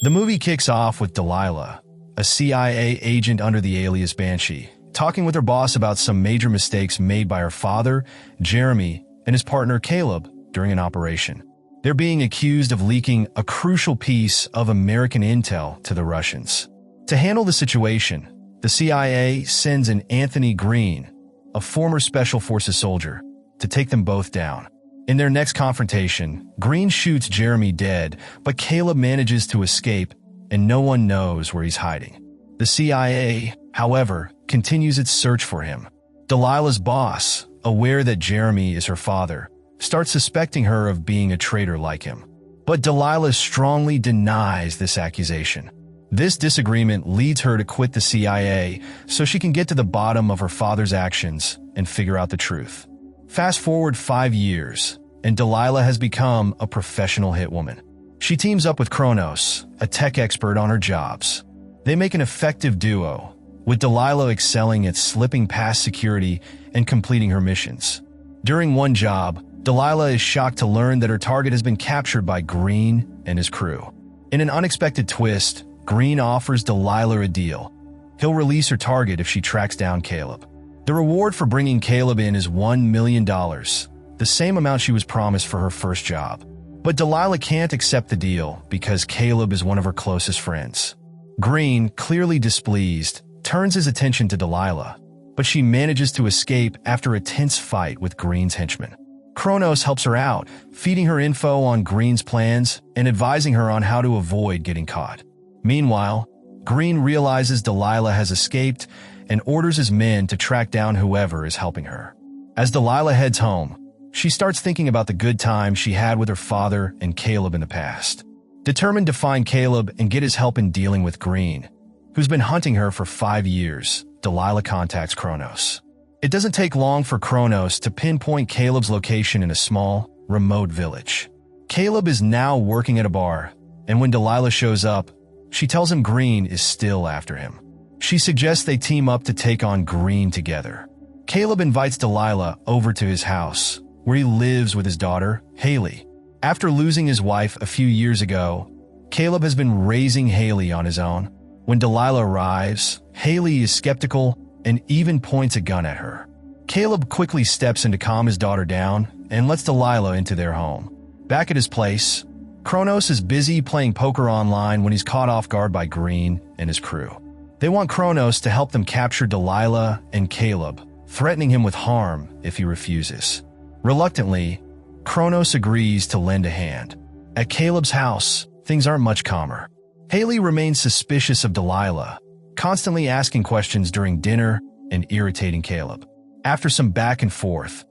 The movie kicks off with Delilah, a CIA agent under the alias Banshee, talking with her boss about some major mistakes made by her father, Jeremy, and his partner Caleb during an operation. They're being accused of leaking a crucial piece of American intel to the Russians. To handle the situation, the CIA sends an Anthony Green, a former Special Forces soldier, to take them both down. In their next confrontation, Green shoots Jeremy dead, but Caleb manages to escape, and no one knows where he's hiding. The CIA, however, continues its search for him. Delilah's boss, aware that Jeremy is her father, starts suspecting her of being a traitor like him. But Delilah strongly denies this accusation. This disagreement leads her to quit the CIA so she can get to the bottom of her father's actions and figure out the truth. Fast forward 5 years, and Delilah has become a professional hitwoman. She teams up with Kronos, a tech expert on her jobs. They make an effective duo, with Delilah excelling at slipping past security and completing her missions. During one job, Delilah is shocked to learn that her target has been captured by Green and his crew. In an unexpected twist, Green offers Delilah a deal. He'll release her target if she tracks down Caleb. The reward for bringing Caleb in is $1 million, the same amount she was promised for her first job. But Delilah can't accept the deal because Caleb is one of her closest friends. Green, clearly displeased, turns his attention to Delilah, but she manages to escape after a tense fight with Green's henchmen. Kronos helps her out, feeding her info on Green's plans and advising her on how to avoid getting caught. Meanwhile, Green realizes Delilah has escaped and orders his men to track down whoever is helping her. As Delilah heads home, she starts thinking about the good times she had with her father and Caleb in the past. Determined to find Caleb and get his help in dealing with Green, who's been hunting her for 5 years, Delilah contacts Kronos. It doesn't take long for Kronos to pinpoint Caleb's location in a small, remote village. Caleb is now working at a bar, and when Delilah shows up, she tells him Green is still after him. She suggests they team up to take on Green together. Caleb invites Delilah over to his house, where he lives with his daughter, Haley. After losing his wife a few years ago, Caleb has been raising Haley on his own. When Delilah arrives, Haley is skeptical and even points a gun at her. Caleb quickly steps in to calm his daughter down and lets Delilah into their home. Back at his place, Kronos is busy playing poker online when he's caught off guard by Green and his crew. They want Kronos to help them capture Delilah and Caleb, threatening him with harm if he refuses. Reluctantly, Kronos agrees to lend a hand. At Caleb's house, things aren't much calmer. Haley remains suspicious of Delilah, constantly asking questions during dinner and irritating Caleb. After some back and forth,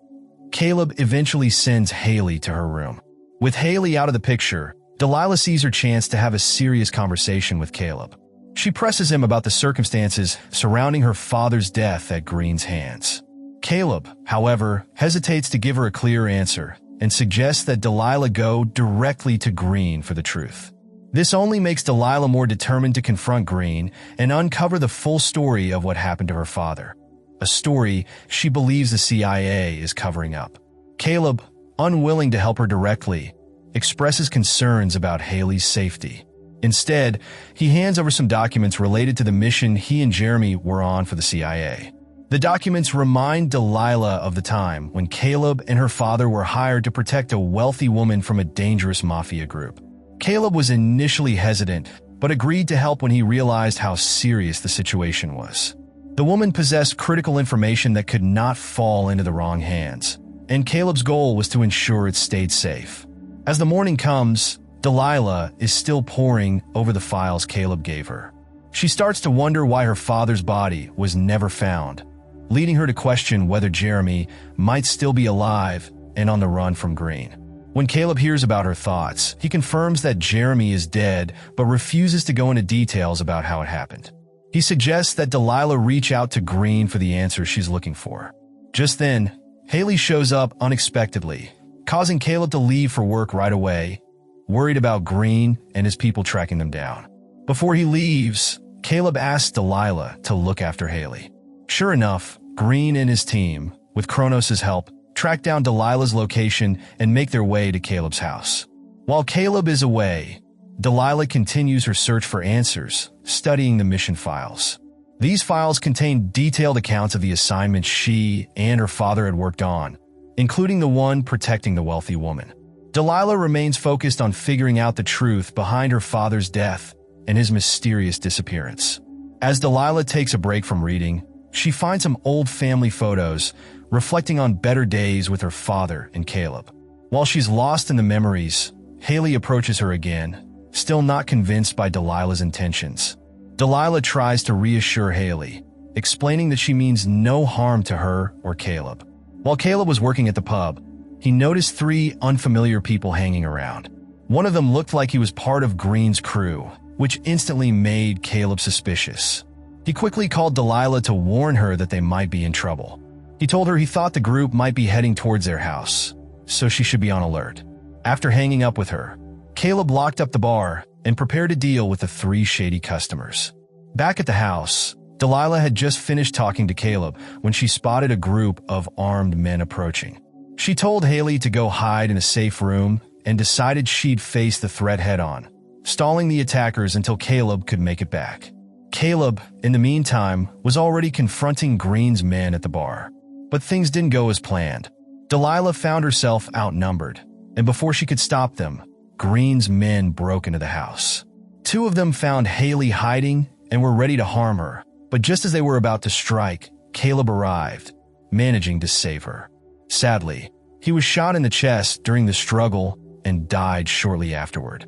Caleb eventually sends Haley to her room. With Haley out of the picture, Delilah sees her chance to have a serious conversation with Caleb. She presses him about the circumstances surrounding her father's death at Green's hands. Caleb, however, hesitates to give her a clear answer and suggests that Delilah go directly to Green for the truth. This only makes Delilah more determined to confront Green and uncover the full story of what happened to her father, a story she believes the CIA is covering up. Caleb, unwilling to help her directly, expresses concerns about Haley's safety. Instead, he hands over some documents related to the mission he and Jeremy were on for the CIA. The documents remind Delilah of the time when Caleb and her father were hired to protect a wealthy woman from a dangerous Mafia group. Caleb was initially hesitant, but agreed to help when he realized how serious the situation was. The woman possessed critical information that could not fall into the wrong hands, and Caleb's goal was to ensure it stayed safe. As the morning comes, Delilah is still poring over the files Caleb gave her. She starts to wonder why her father's body was never found, leading her to question whether Jeremy might still be alive and on the run from Green. When Caleb hears about her thoughts, he confirms that Jeremy is dead but refuses to go into details about how it happened. He suggests that Delilah reach out to Green for the answers she's looking for. Just then, Haley shows up unexpectedly, causing Caleb to leave for work right away, worried about Green and his people tracking them down. Before he leaves, Caleb asks Delilah to look after Haley. Sure enough, Green and his team, with Kronos' help, track down Delilah's location and make their way to Caleb's house. While Caleb is away, Delilah continues her search for answers, studying the mission files. These files contain detailed accounts of the assignments she and her father had worked on, including the one protecting the wealthy woman. Delilah remains focused on figuring out the truth behind her father's death and his mysterious disappearance. As Delilah takes a break from reading, she finds some old family photos reflecting on better days with her father and Caleb. While she's lost in the memories, Haley approaches her again, still not convinced by Delilah's intentions. Delilah tries to reassure Haley, explaining that she means no harm to her or Caleb. While Caleb was working at the pub, he noticed 3 unfamiliar people hanging around. One of them looked like he was part of Green's crew, which instantly made Caleb suspicious. He quickly called Delilah to warn her that they might be in trouble. He told her he thought the group might be heading towards their house, so she should be on alert. After hanging up with her, Caleb locked up the bar and prepared to deal with the 3 shady customers. Back at the house, Delilah had just finished talking to Caleb when she spotted a group of armed men approaching. She told Haley to go hide in a safe room and decided she'd face the threat head-on, stalling the attackers until Caleb could make it back. Caleb, in the meantime, was already confronting Green's men at the bar. But things didn't go as planned. Delilah found herself outnumbered, and before she could stop them, Green's men broke into the house. 2 of them found Haley hiding and were ready to harm her, but just as they were about to strike, Caleb arrived, managing to save her. Sadly, he was shot in the chest during the struggle and died shortly afterward.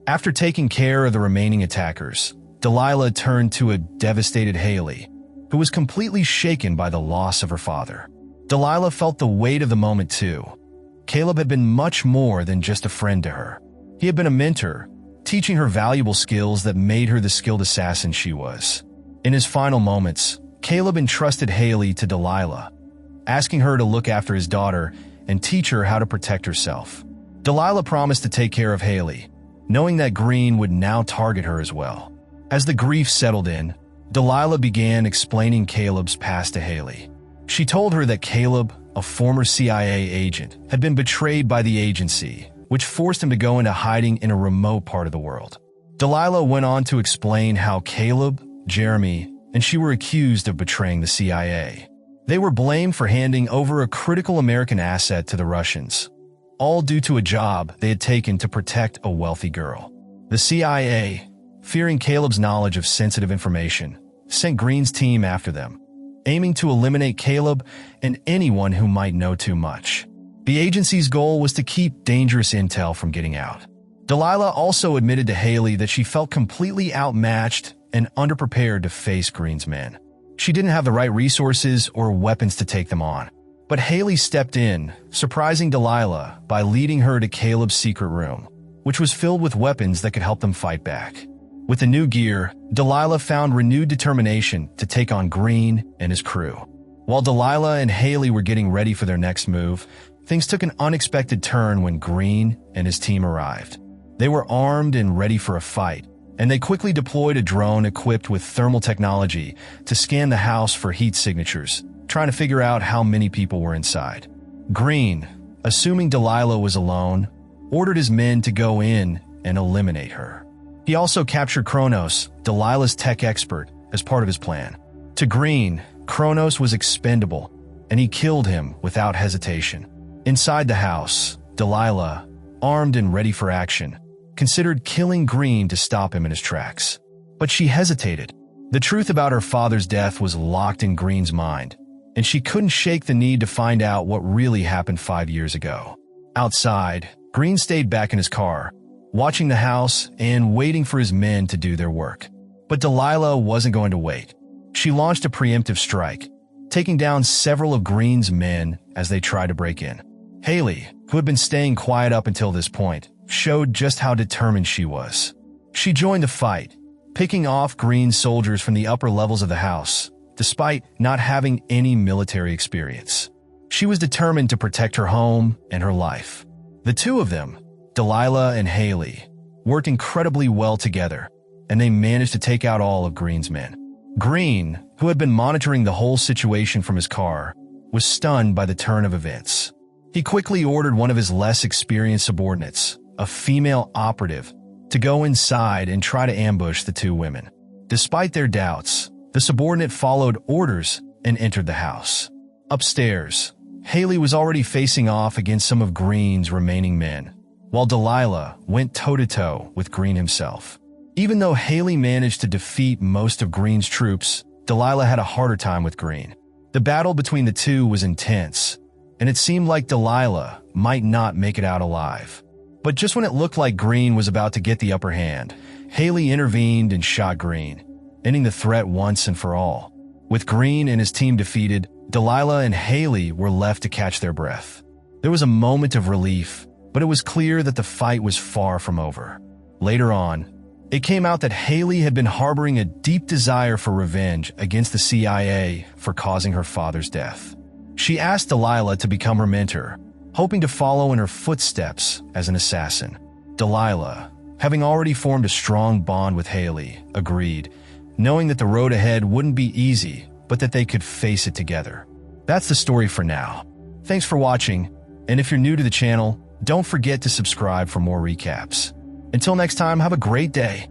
After taking care of the remaining attackers, Delilah turned to a devastated Haley, who was completely shaken by the loss of her father. Delilah felt the weight of the moment too. Caleb had been much more than just a friend to her. He had been a mentor, teaching her valuable skills that made her the skilled assassin she was. In his final moments, Caleb entrusted Haley to Delilah, asking her to look after his daughter and teach her how to protect herself. Delilah promised to take care of Haley, knowing that Green would now target her as well. As the grief settled in, Delilah began explaining Caleb's past to Haley. She told her that Caleb, a former CIA agent, had been betrayed by the agency, which forced him to go into hiding in a remote part of the world. Delilah went on to explain how Caleb, Jeremy, and she were accused of betraying the CIA. They were blamed for handing over a critical American asset to the Russians, all due to a job they had taken to protect a wealthy girl. The CIA, fearing Caleb's knowledge of sensitive information, sent Green's team after them, aiming to eliminate Caleb and anyone who might know too much. The agency's goal was to keep dangerous intel from getting out. Delilah also admitted to Haley that she felt completely outmatched and underprepared to face Green's men. She didn't have the right resources or weapons to take them on. But Haley stepped in, surprising Delilah by leading her to Caleb's secret room, which was filled with weapons that could help them fight back. With the new gear, Delilah found renewed determination to take on Green and his crew. While Delilah and Haley were getting ready for their next move, things took an unexpected turn when Green and his team arrived. They were armed and ready for a fight, and they quickly deployed a drone equipped with thermal technology to scan the house for heat signatures, trying to figure out how many people were inside. Green, assuming Delilah was alone, ordered his men to go in and eliminate her. He also captured Kronos, Delilah's tech expert, as part of his plan. To Green, Kronos was expendable, and he killed him without hesitation. Inside the house, Delilah, armed and ready for action, considered killing Green to stop him in his tracks. But she hesitated. The truth about her father's death was locked in Green's mind, and she couldn't shake the need to find out what really happened 5 years ago. Outside, Green stayed back in his car, watching the house and waiting for his men to do their work. But Delilah wasn't going to wait. She launched a preemptive strike, taking down several of Green's men as they tried to break in. Haley, who had been staying quiet up until this point, showed just how determined she was. She joined the fight, picking off Green's soldiers from the upper levels of the house, despite not having any military experience. She was determined to protect her home and her life. The two of them, Delilah and Haley, worked incredibly well together, and they managed to take out all of Green's men. Green, who had been monitoring the whole situation from his car, was stunned by the turn of events. He quickly ordered one of his less experienced subordinates, a female operative, to go inside and try to ambush the two women. Despite their doubts, the subordinate followed orders and entered the house. Upstairs, Haley was already facing off against some of Green's remaining men, while Delilah went toe-to-toe with Green himself. Even though Haley managed to defeat most of Green's troops, Delilah had a harder time with Green. The battle between the two was intense, and it seemed like Delilah might not make it out alive. But just when it looked like Green was about to get the upper hand, Haley intervened and shot Green, ending the threat once and for all. With Green and his team defeated, Delilah and Haley were left to catch their breath. There was a moment of relief, but it was clear that the fight was far from over. Later on, it came out that Haley had been harboring a deep desire for revenge against the CIA for causing her father's death. She asked Delilah to become her mentor, hoping to follow in her footsteps as an assassin. Delilah, having already formed a strong bond with Haley, agreed, knowing that the road ahead wouldn't be easy, but that they could face it together. That's the story for now. Thanks for watching, and if you're new to the channel, don't forget to subscribe for more recaps. Until next time, have a great day.